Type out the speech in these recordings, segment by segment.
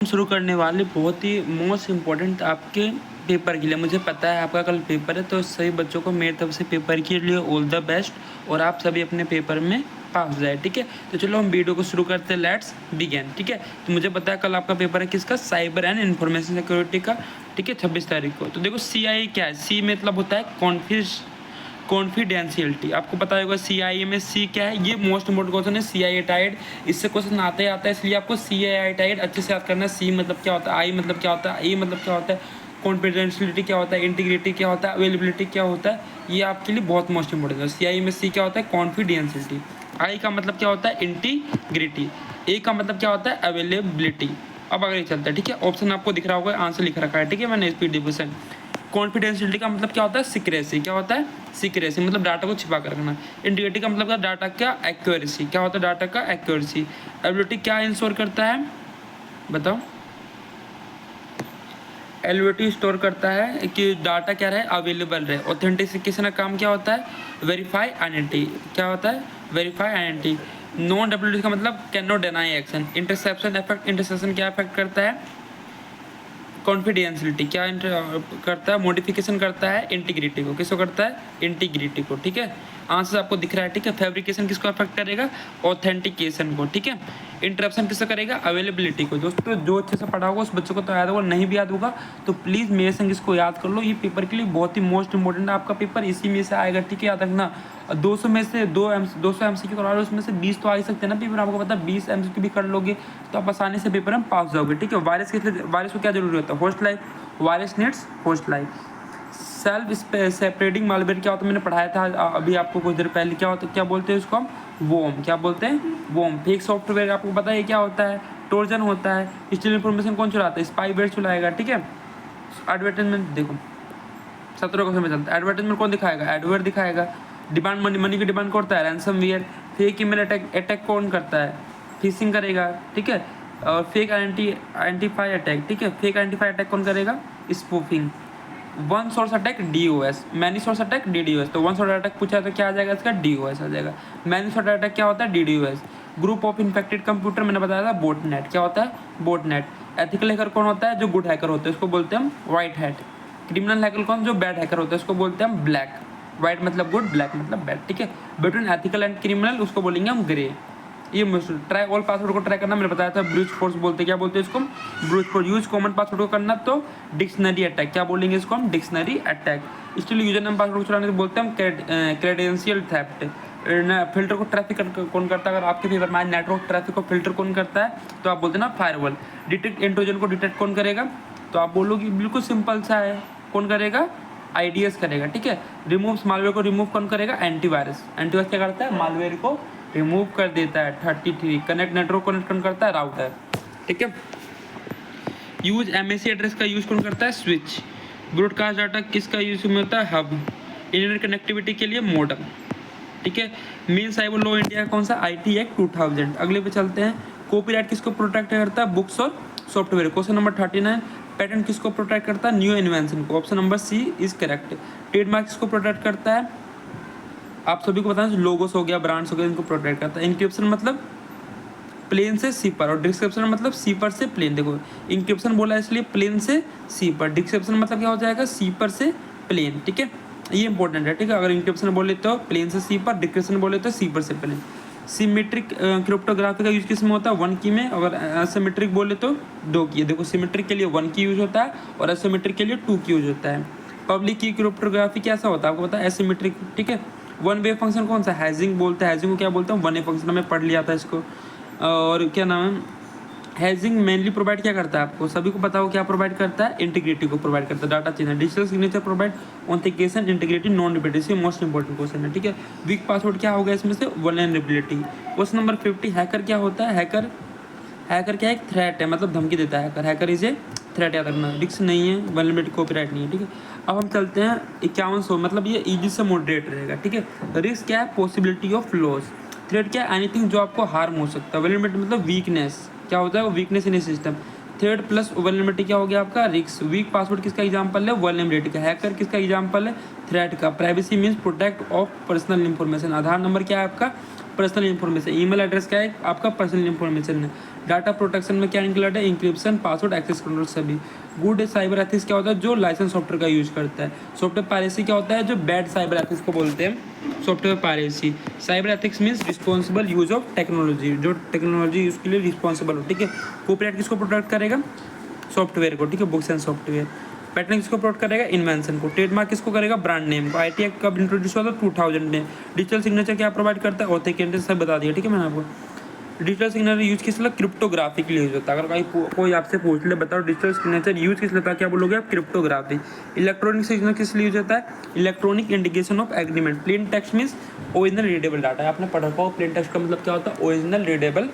शुरू करने वाले बहुत ही मोस्ट इम्पोर्टेंट आपके पेपर के लिए। मुझे पता है आपका कल पेपर है, तो सभी बच्चों को मेरी तरफ से पेपर के लिए ऑल द बेस्ट और आप सभी अपने पेपर में पास हो जाए। ठीक है, तो चलो हम वीडियो को शुरू करते हैं। Let's begin. ठीक है, तो मुझे पता है कल आपका पेपर है किसका, साइबर एंड इन्फॉर्मेशन सिक्योरिटी का। ठीक है, 26 तारीख को। तो देखो CIE क्या है, सी मतलब होता है कॉन्फिडेंशियलिटी। आपको पता होगा CIE में सी क्या है, ये मोस्ट इंपोर्टेंट क्वेश्चन है। CIE टाइड, इससे क्वेश्चन आते ही आता है, इसलिए आपको CIE टाइड अच्छे से याद करना है। सी मतलब क्या होता है, आई मतलब क्या होता है, ए मतलब क्या होता है, कॉन्फिडेंशियलिटी क्या होता है, इंटीग्रिटी क्या होता है, अवेलेबिलिटी क्या होता है, ये आपके लिए बहुत मोस्ट इंपोर्टेंट है। CIE में सी क्या होता है, कॉन्फिडेंशियलिटी। आई का मतलब क्या होता है, इंटीग्रिटी। ए का मतलब क्या होता है, अवेलेबिलिटी। अब आगे चलता है। ठीक है, ऑप्शन आपको दिख रहा होगा, आंसर लिख रखा है। ठीक है, मैंने स्पीड डिविजन। कॉन्फिडेंशियलिटी का मतलब क्या होता है, सिक्रेसी। क्या होता है, सिक्रेसी मतलब डाटा को छिपा कर रखना। इंटीग्रिटी का मतलब डाटा का एक्यूरेसी। क्या होता है, डाटा का एक्यूरेसी। एबिलिटी क्या इंश्योर करता है, बताओ। एलिबिलिटी स्टोर करता है कि डाटा क्या रहे, अवेलेबल रहे। ऑथेंटिसिकेशन का काम क्या होता है, वेरीफाई आइडेंटिटी। क्या होता है, वेरीफाई आइडेंटिटी। नॉन डब्ल्यूटी का मतलब can not deny action. Interception effect, interception क्या इफेक्ट करता है, कॉन्फिडेंशियलिटी क्या करता है, मॉडिफिकेशन करता है इंटीग्रिटी को। किसको करता है, इंटीग्रिटी को। ठीक है, आंसर आपको दिख रहा है। ठीक है, फैब्रिकेशन किसको अफेक्ट करेगा, ऑथेंटिकेशन को। ठीक है, इंटरप्शन किसको करेगा, अवेलेबिलिटी को। दोस्तों जो अच्छे से पढ़ा होगा उस बच्चों को तो याद होगा, नहीं भी याद होगा तो प्लीज़ मेरे संग इसको याद कर लो। ये पेपर के लिए बहुत ही मोस्ट इंपॉर्टेंट है। आपका पेपर इसी में से आएगा। ठीक है, याद रखना। 200 में से 200 MCQ करवा लो, उसमें से 20 तो आ ही सकते हैं ना पेपर। आपको पता है 20 MCQ भी कर लोगे तो आप आसानी से पेपर में पास हो जाओगे। ठीक है, वायरस को क्या जरूरी होता है, host life. Virus needs host life. Self separating malware क्या होता है, मैंने पढ़ाया था अभी आपको कुछ देर पहले। क्या होता है, क्या बोलते हैं उसको हम, वोम। क्या बोलते हैं, वोम। फेक सॉफ्टवेयर आपको पता है क्या होता है, ट्रोजन होता है। स्टील इन्फॉर्मेशन कौन चलाता है, स्पाईवेयर चलाएगा। ठीक है, एडवर्टाइजमेंट देखो 17 क्वेश्चन में चलता है। एडवर्टाइजमेंट कौन दिखाएगा, एडवर्ड दिखाएगा। डिमांड मनी की डिमांड कौन करता है, रैंसमवेयर। फेक ईमेल अटैक कौन करता है, फिशिंग करेगा। ठीक है, और फेक आइडेंटिफाई अटैक। ठीक है, फेक आइडेंटिफाई अटैक कौन करेगा, spoofing. One source attack DOS, many source attack DDoS। तो वन सोर्स अटैक पूछा तो क्या आ जाएगा इसका, DOS आ जाएगा। मैनी सोर्स अटैक क्या होता है, DDoS। Group of infected computer मैंने बताया था, बोटनेट। क्या होता है, बोटनेट। एथिकल हैकर कौन होता है, जो गुड हैकर होते हैं उसको बोलते हैं हम वाइट हैट। क्रिमिनल हैकर कौन, जो बैड हैकर होता है उसको बोलते हैं हम ब्लैक। वाइट मतलब गुड, ब्लैक मतलब बैड। ठीक है, बिटवीन एथिकल एंड क्रिमिनल उसको बोलेंगे हम ग्रे। ये ट्राई ऑल पासवर्ड को ट्राई करना मैंने बताया था, ब्रूट फोर्स बोलते हैं। क्या बोलते हैं इसको, brute force. Use common password को करना तो डिक्शनरी अटैक। क्या बोलेंगे इसको हम, dictionary attack. Still user name password को चलाने को बोलते हैं हम क्रेडेंशियल थेफ्ट। फिल्टर को ट्रैफिक कौन करता है, अगर आपके फेवर में नेटवर्क ट्रैफिक को फिल्टर कौन करता है तो आप बोलते हैं ना फायरवॉल। डिटेक्ट इंट्रोजन को डिटेक्ट कौन करेगा, तो आप बोलोगे बिल्कुल सिंपल सा है, कौन करेगा, IDS करेगा। ठीक है, रिमूव मालवेयर को रिमूव कौन करेगा, एंटीवायरस। एंटीवायरस क्या करता है, मालवेयर को रिमूव कर देता है। 33 कनेक्ट नेटवर्क कनेक्ट कौन करता है, राउटर। ठीक है, यूज MAC एड्रेस का यूज कौन करता है, स्विच। ब्रॉडकास्ट डाटा किसका यूज में होता है, हब। इंटरनेट कनेक्टिविटी के लिए मॉडम। ठीक है, मेन साइबर लॉ इंडिया का कौन सा, IT एक्ट 2000। अगले पे चलते हैं। कॉपीराइट किसको प्रोटेक्ट करता है, बुक्स और सॉफ्टवेयर। Question number 39। पैटेंट किसको प्रोटेक्ट करता है, न्यू इन्वेंशन को। Option number C is correct. Trademark किसको प्रोटेक्ट करता है, आप सभी को बताएं, लोगोस हो गया, ब्रांड्स हो गया, इनको प्रोटेक्ट करता है। इंक्रिप्शन मतलब प्लेन से सीपर, और डिस्क्रिप्शन मतलब सीपर से प्लेन। देखो इंक्रिप्शन बोला इसलिए प्लेन से सीपर, डिस्क्रिप्शन मतलब क्या हो जाएगा, सीपर से प्लेन। ठीक है, ये इंपॉर्टेंट है। ठीक है, अगर इंक्रिप्शन बोले तो प्लेन से सीपर, डिस्क्रिप्शन बोले तो सीपर से प्लेन। सिमेट्रिक क्रिप्टोग्राफी का यूज किस में होता है, 1 की में। अगर असिमेट्रिक बोले तो 2 की। देखो सिमेट्रिक के लिए 1 की यूज होता है और असिमेट्रिक के लिए 2 की यूज होता है। पब्लिक की क्रिप्टोग्राफी कैसा होता है आपको पता है, एसिमेट्रिक। ठीक है, वन वे फंक्शन कौन सा, हैजिंग बोलते हैं। हैजिंग को क्या बोलते हैं, वन वे फंक्शन। हमें पढ़ लिया था इसको। और क्या नाम है, हैजिंग मेनली प्रोवाइड क्या करता है, आपको सभी को पता हो क्या प्रोवाइड करता है, इंटीग्रिटी को प्रोवाइड करता है। Data change, digital signature provide authentication, integrity, non repeatability. Most important question है। ठीक है, वीक पासवर्ड क्या होगा इसमें से, वल्नरेबिलिटी। Question number 50। हैकर क्या होता है, हैकर क्या एक थ्रेट है, मतलब धमकी देता है। हैकर इज ए थ्रेट, याद रखना। रिस्क नहीं है, वल्नरेबिलिटी कॉपीराइट नहीं है। ठीक है, अब हम चलते हैं 5100, मतलब ये इजी से मॉडरेट रहेगा। ठीक है, रिस्क क्या है, पॉसिबिलिटी ऑफ लॉस। थ्रेट क्या है, एनीथिंग जो आपको हार्म हो सकता है। वल्नरेबिलिटी मतलब वीकनेस, क्या होता है वो, weakness in A system. Threat plus vulnerability क्या हो गया आपका, रिस्क। वीक पासवर्ड किसका एग्जांपल है, वल्नरेबिलिटी का। हैकर किसका एग्जांपल है, थ्रेट का। Privacy means protect of personal information. Aadhaar number क्या है आपका, पर्सनल इन्फॉर्मेशन, ईमेल एड्रेस क्या है आपका पर्सनल इन्फॉर्मेशन है। डाटा प्रोटेक्शन में क्या इंक्लूड है, इंक्रिप्शन, पासवर्ड, एक्सेस कंट्रोल सभी। गुड साइबर एथिक्स क्या होता है, जो लाइसेंस सॉफ्टवेयर का यूज करता है। सॉफ्टवेयर पायरेसी क्या होता है, जो बैड साइबर एथिक्स को बोलते हैं software piracy. Cyber ethics means responsible use of technology, जो टेक्नोलॉजी यूज के लिए रिस्पॉन्सिबल हो, ठीक है। कॉपीराइट किसको प्रोटेक्ट करेगा, सॉफ्टवेयर को, ठीक है, बुक्स एंड सॉफ्टवेयर। पेटेंट किसको प्रोटेक्ट करेगा, इन्वेंशन को। ट्रेडमार्क किसको करेगा, ब्रांड नेम को। आईटी एक्ट कब इंट्रोड्यूस हुआ था, 2000 में। डिजिटल सिग्नेचर क्या प्रोवाइड करता है, ऑथेंटिकेशन सब बता दिया, ठीक है मैंने आपको। डिजिटल सिग्नेचर यूज किस लिए, क्रिप्टोग्राफी के लिए यूज होता है। अगर कोई आपसे पूछ ले बताओ डिजिटल सिग्नेचर यूज किस लिए होता है, क्या बोलोगे आप, क्रिप्टोग्राफी। इलेक्ट्रॉनिक सिग्नेचर किस लिए यूज होता है, electronic indication of agreement. Plain text means original readable data, आपने पढ़ा होगा प्लेन टेक्स्ट का मतलब क्या होता है, ओरिजिनल रीडेबल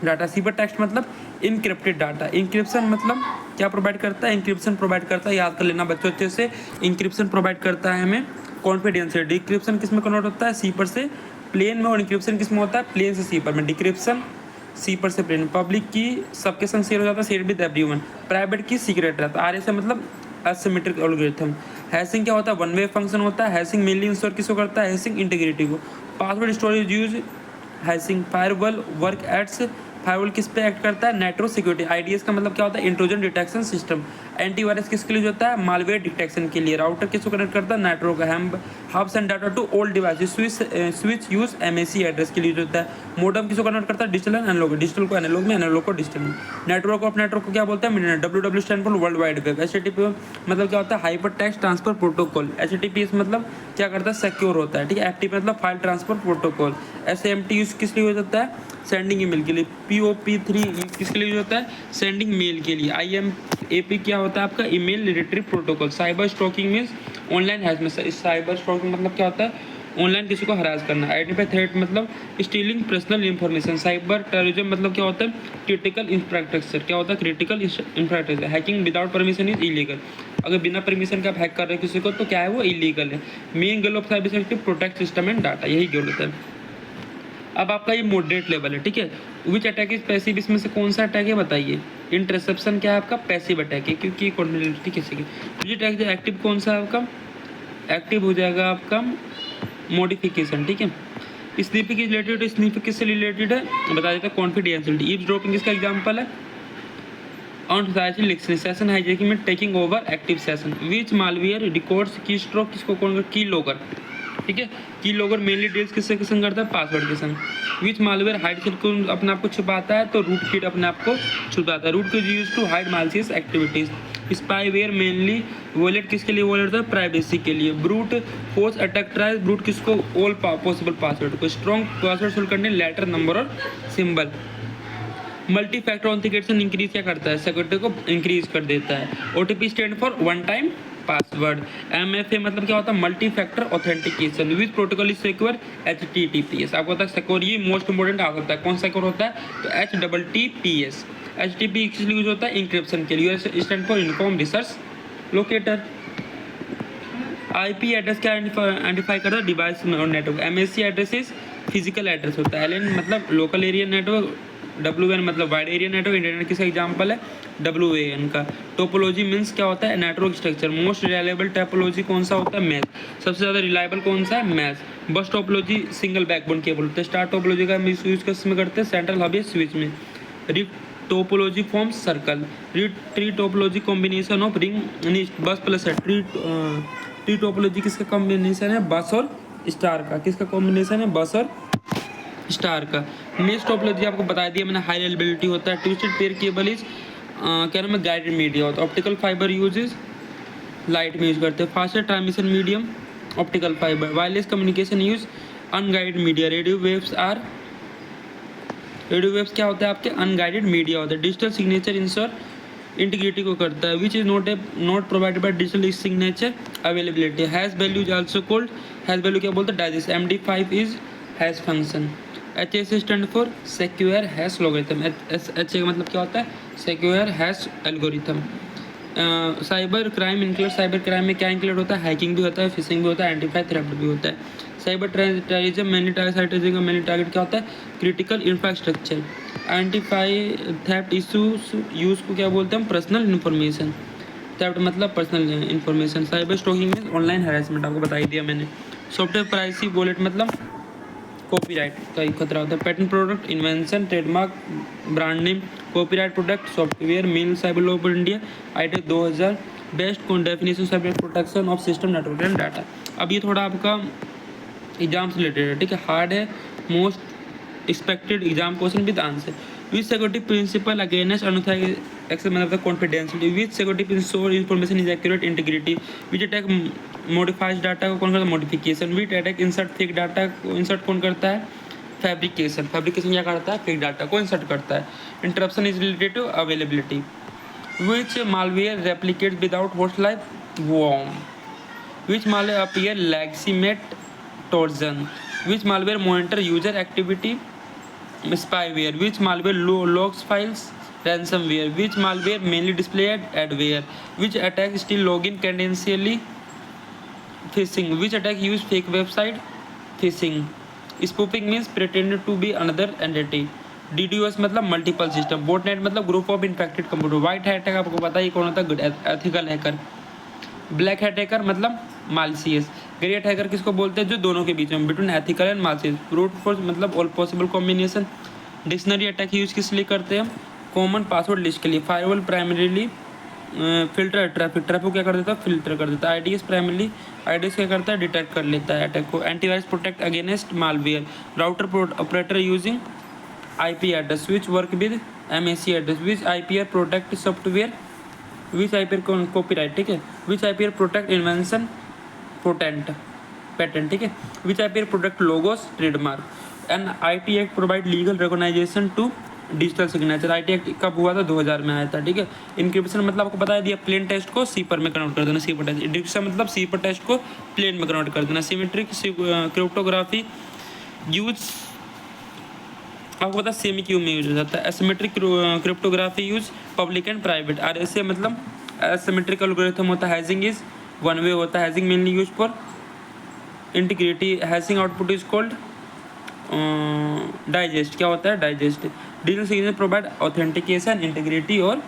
डाटा। सीपर टेक्स्ट मतलब इनक्रिप्टेड डाटा। इंक्रिप्शन मतलब क्या प्रोवाइड करता है, इंक्रिप्शन प्रोवाइड करता है, याद कर लेना बच्चों अच्छे से। इंक्रिप्शन प्रोवाइड करता है हमें कॉन्फिडेंशियल। डिक्रिप्शन किस में कन्वर्ट होता है, सीपर से प्लेन में, और इंक्रिप्शन किस में होता है, प्लेन से सीपर में। डिक्रिप्शन सीपर से प्लेन। पब्लिक की सबके संग शेयर हो जाता है, शेयर विद एवरीवन। प्राइवेट की सीक्रेट रहता है। आर से मतलब एसिमेट्रिक एल्गोरिथम। हैशिंग क्या होता है, वन वे फंक्शन होता है। हैशिंग मेनली इंश्योर किसको करता है, हैशिंग इंटीग्रिटी को। Password storage use hashing. Firewall work एट्स, फायरवॉल किस पे एक्ट करता है, नेटवर्क सिक्योरिटी। आईडीएस का मतलब क्या होता है, इंट्रोजन डिटेक्शन सिस्टम। एंटीवायरस किसके लिए होता है, मालवेयर डिटेक्शन के लिए। राउटर किसको कनेक्ट करता है, network. Hub send data to old device. Switch use MAC address के लिए होता है। मोडम किसको कनेक्ट करता है, डिजिटल एंड एनालॉग। डिजिटल को एनालॉग में, एनालॉग को डिजिटल में। नेटवर्क ऑफ नेटवर्क को क्या बोलते हैं, W stand for world wide web. HTTP मतलब क्या होता है, hyper text transfer protocol. HTTPS मतलब क्या करता है, सिक्योर होता है, ठीक है। एफटीपी मतलब file transfer protocol. SMT use किस लिए हो जाता है, सेंडिंग ईमेल के लिए। POP3 किसके लिए होता है, सेंडिंग मेल के लिए। IMAP क्या होता है आपका, email retrieve protocol. Cyber stalking means online harassment. Cyber stalking मतलब क्या होता है, ऑनलाइन किसी को हरास करना। आइडेंटिफाई थ्रेट मतलब stealing personal information. Cyber terrorism मतलब क्या होता है, क्रिटिकल इंफ्रास्ट्रक्चर। क्या होता है, critical infrastructure. Hacking without permission is illegal. अगर बिना परमिशन के आप हैक कर रहे हो किसी को तो क्या है, वो इलीगल है। Main goal of cyber security protect system and data, यही गोल होता है। अब आपका ये मॉडरेट लेवल है, ठीक है। विच अटैक इज पैसिव, इसमें से कौन सा अटैक है बताइए। इंटरसेप्शन क्या है आपका, पैसिव अटैक है, क्योंकि कॉर्डिनेलिटी किसी की। विच अटैक एक्टिव कौन सा है आपका, एक्टिव हो जाएगा आपका मॉडिफिकेशन, ठीक है। स्नीपिंग इज रिलेटेड, स्नीपिंग किससे रिलेटेड है बता देता है, कॉन्फिडेंशियलिटी। ईव्सड्रॉपिंग इसका एग्जांपल है। अनऑथराइज्ड लिसनिंग, सेशन हाईजैकिंग में टेकिंग ओवर एक्टिव सेशन। विच मालवेयर रिकॉर्ड्स की स्ट्रोक किसको कौन, की लॉगर, ठीक है। की लॉगर मेनली डील्स किससे के संग करता है, पासवर्ड के संग। विच मालवेयर हाइड को अपने आप को छुपाता है, तो रूट किट अपने आप को छुपाता है। Root kit use to hide malicious activities. Spyware mainly violate किसके लिए वॉलेट होता है, प्राइवेसी के लिए। Brute force attack try, brute किसको, ऑल पॉसिबल पासवर्ड को। स्ट्रॉन्ग पासवर्ड सोल्व करने लेटर, नंबर और symbol. Multi factor authentication increase क्या करता है, सिक्योरिटी को इंक्रीज कर देता है। OTP stand for one time password. MFA मतलब क्या होता है, multi factor authentication. Which protocol is secure, HTTPS। आपको होता है सिक्योर, ये मोस्ट इंपोर्टेंट आ सकता है, कौन सा सिक्योर होता है, तो HTTPS। HTTP किस लिए यूज होता है, इंक्रिप्शन के लिए। Stand for uniform research locator. IP address क्या आइडेंटिफाई करता है, डिवाइस और network. MAC address is physical address होता है। LAN मतलब लोकल एरिया नेटवर्क। WAN मतलब वाइड एरिया नेटवर्क। इंटरनेट किसका एग्जांपल है, WAN का। टोपोलॉजी मीन्स क्या होता है, network structure. Most reliable topology कौन सा होता है, मैश। सबसे ज़्यादा रिलायबल कौन सा है, मैश। बस टोपोलॉजी सिंगल बैकबोन केबल होता है। स्टार टोपोलॉजी का यूज किसमें करते हैं, सेंट्रल हब या स्विच में। रिप topology forms circle. Tree topology combination of ring bus plus है। ट्री टोपोलॉजी किसका कॉम्बिनेशन है, बस और स्टार का। किसका कॉम्बिनेशन है, बस और स्टार का। मेश टोपोलॉजी आपको बता दिया मैंने, हाई रिलायबिलिटी होता है। ट्विस्टेड पेयर केबल इज क्या नाम है, गाइडेड मीडिया होता है। ऑप्टिकल फाइबर यूजेज लाइट में यूज करते हैं। Faster transmission medium optical fibre. Wireless communication use unguided media. Radio waves क्या होता है आपके, अनगाइडेड मीडिया होता है। डिजिटल सिग्नेचर इंश्योर इंटीग्रिटी को करता है। Which is not provided by digital signature availability. Hash value is also called, hash value क्या बोलते हैं, digest. MD5 is hash function. HAS stand for secure hash logarithm. HA का मतलब क्या होता है, secure hash algorithm. Cyber crime include, cyber crime में क्या इंक्लूड होता है, हैकिंग भी होता है, फिशिंग भी होता है, एंटीफाई थ्रेफ्ट भी होता है। साइबर टेररिज्म मेनली टारगेट का मेनली टारगेट क्या होता है, क्रिटिकल इंफ्रास्ट्रक्चर। एंटीफाई थेफ्ट इशूज यूज को क्या बोलते हैं, पर्सनल इन्फॉर्मेशन। थेफ्ट मतलब पर्सनल इन्फॉर्मेशन। साइबर स्टॉकिंग में ऑनलाइन हैरेसमेंट आपको बताई दिया मैंने। सॉफ्टवेयर प्राइवेसी वॉलेट मतलब कॉपीराइट का खतरा होता है। Patent product, invention, trademark, brand name, copyright product, software, mail, cyber law of India, IT 2000, best कौन definition subject protection of system network and data. अब ये थोड़ा आपका एग्जाम से रिलेटेड है, ठीक है, हार्ड है, most expected exam question with answer. Which security principle against unauthorised access मतलब confidentiality, which security principle information is accurate, integrity, which attack modifies data को कौन करता है, modification, which attack insert fake data को insert कौन करता है, fabrication, fabrication क्या करता है, फेक डाटा को इंसर्ट करता है, interruption is related to availability, which malware replicate without host life, worm, which malware appear legitimate trojan, which malware monitor user activity, spyware, which malware logs files, ransomware, which malware mainly display adware, which attack steal login credentially, phishing, which attack use fake website, phishing, spoofing means pretending to be another entity, DDoS मतलब multiple system, botnet मतलब group of infected computer, white hat hacker आपको पता है कौन होता है, ethical hacker, black hat hacker मतलब मालसियस, grey hacker किसको बोलते हैं, जो दोनों के बीच में between ethical and malicious, brute force मतलब all possible combination, dictionary attack use किस लिए करते हैं, कॉमन पासवर्ड लिस्ट के लिए, firewall primarily filter traffic, traffic क्या कर देता है, फिल्टर कर देता है, आईडीएस प्राइमरीली आईडीएस क्या करता है, डिटेक्ट कर लेता है अटैक को, antivirus protect against malware, router operator using IP address, which work with MAC address, which IPR protect software, which IPR copyright, ठीक है, which IPR protect invention patent, ठीक है, which IPR protect logos trademark, and IT act provide legal recognisation to digital signature, IT act कब हुआ था, 2000 में आया था, ठीक है, इनक्रिप्शन मतलब आपको बता दिया प्लेन टेक्स्ट को सीपर में कन्वर्ट कर देना, सीपर टेक्स्ट, डिक्रिप्शन मतलब सीपर टेक्स्ट को प्लेन में कन्वर्ट कर देना, सिमेट्रिक क्रिप्टोग्राफी यूज आपको पता सेमी क्यू में यूज हो जाता है, asymmetric cryptography use public and private, RSA मतलब एसिमेट्रिक एल्गोरिथम होता है, हैशिंग इज वन वे होता है, hashing mainly use for integrity, hashing output is called digest, क्या होता है, digest, digital signature provide authentication, integrity और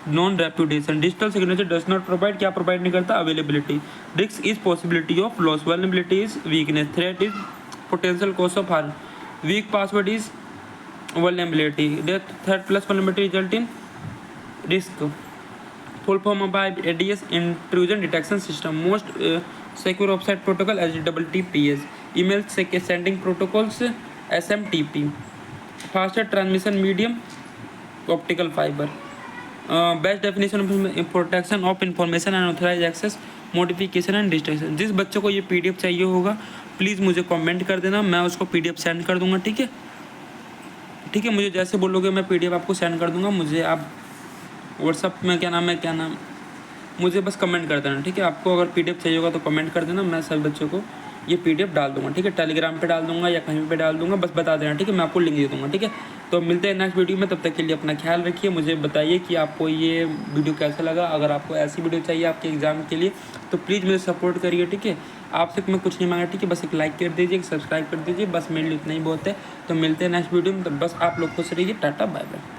non repudiation, digital signature does not provide, क्या प्रोवाइड नहीं करता, availability, risk is possibility of loss, vulnerability is weakness, threat is potential cause of harm, weak password is vulnerability, death threat plus vulnerability result in risk, full form of ADS intrusion detection system, most secure offsite protocol HTTPS, email sending protocols SMTP, faster transmission medium optical fiber, best definition of protection of information and authorized access, modification and distraction। जिस बच्चों को ये PDF चाहिए होगा please मुझे comment कर देना, मैं उसको PDF सेंड कर दूंगा, ठीक है, ठीक है, मुझे जैसे बोलोगे मैं PDF आपको सेंड कर दूंगा, मुझे आप व्हाट्सअप में क्या नाम मुझे बस कमेंट कर देना, ठीक है, आपको अगर PDF चाहिए होगा तो कमेंट कर देना, मैं सभी बच्चों को ये PDF डाल दूंगा, ठीक है, टेलीग्राम पे डाल दूंगा या कहीं पे डाल दूंगा, बस बता देना, ठीक है, मैं आपको लिंक दे दूंगा, ठीक है। तो मिलते हैं नेक्स्ट वीडियो में, तब तक के लिए अपना ख्याल रखिए, मुझे बताइए कि आपको ये वीडियो कैसा लगा, अगर आपको ऐसी वीडियो चाहिए आपके एग्जाम के लिए तो प्लीज़ मुझे सपोर्ट करिए, ठीक है, आपसे मैं कुछ नहीं मांगा, ठीक है, बस एक लाइक कर दीजिए, सब्सक्राइब कर दीजिए, बस मेरे लिए इतना ही बहुत है। तो मिलते हैं नेक्स्ट वीडियो में, तो बस आप लोग खुश रहिए, टाटा बाय बाय।